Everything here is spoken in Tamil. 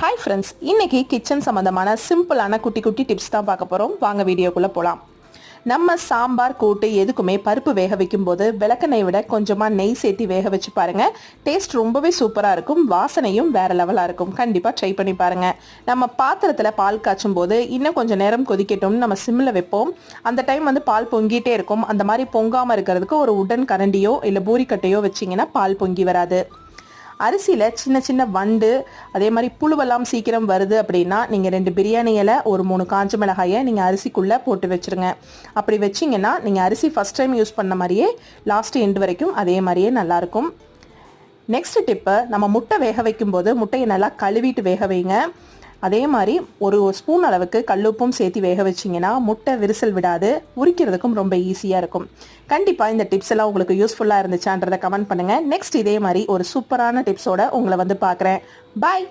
ஹாய் ஃப்ரெண்ட்ஸ், இன்னைக்கு கிச்சன் சம்மந்தமான சிம்பிளான குட்டி குட்டி டிப்ஸ் தான் பார்க்க போகிறோம். வாங்க வீடியோக்குள்ளே போகலாம். நம்ம சாம்பார் கூட்டு எதுக்குமே பருப்பு வேக வைக்கும் போது விளக்கெண்ணெய் விட கொஞ்சமாக நெய் சேர்த்து வேக வச்சு பாருங்கள். டேஸ்ட் ரொம்பவே சூப்பராக இருக்கும், வாசனையும் வேறு லெவலாக இருக்கும். கண்டிப்பாக ட்ரை பண்ணி பாருங்கள். நம்ம பாத்திரத்தில் பால் காய்ச்சும் போது இன்னும் கொஞ்சம் நேரம் கொதிக்கட்டும்னு நம்ம சிம்மில் வைப்போம். அந்த டைம் பால் பொங்கிட்டே இருக்கும். அந்த மாதிரி பொங்காமல் இருக்கிறதுக்கு ஒரு உடன் கரண்டியோ இல்லை பூரிக்கட்டையோ வச்சிங்கன்னா பால் பொங்கி வராது. அரிசியில் சின்ன சின்ன வண்டு அதே மாதிரி புழுவெல்லாம் சீக்கிரம் வருது அப்படின்னா நீங்கள் 2 பிரியாணி இலை, ஒரு 3 காஞ்ச மிளகாயை நீங்கள் அரிசிக்குள்ளே போட்டு வச்சுருங்க. அப்படி வச்சிங்கன்னா நீங்கள் அரிசி ஃபஸ்ட் டைம் யூஸ் பண்ண மாதிரியே லாஸ்ட் எண்டு வரைக்கும் அதே மாதிரியே நல்லாயிருக்கும். நெக்ஸ்ட் டிப்பு, நம்ம முட்டை வேக வைக்கும்போது முட்டையை நல்லா கழுவிட்டு வேக வைங்க. அதே மாதிரி ஒரு ஸ்பூன் அளவுக்கு கல்லுப்பும் சேர்த்து வேக வச்சிங்கன்னா முட்டை விரிசல் விடாது, உரிக்கிறதுக்கும் ரொம்ப ஈஸியாக இருக்கும். கண்டிப்பாக இந்த டிப்ஸ் எல்லாம் உங்களுக்கு யூஸ்ஃபுல்லாக இருந்துச்சான்றதை கமெண்ட் பண்ணுங்கள். நெக்ஸ்ட் இதே மாதிரி ஒரு சூப்பரான டிப்ஸோட உங்களை பார்க்குறேன். பாய்.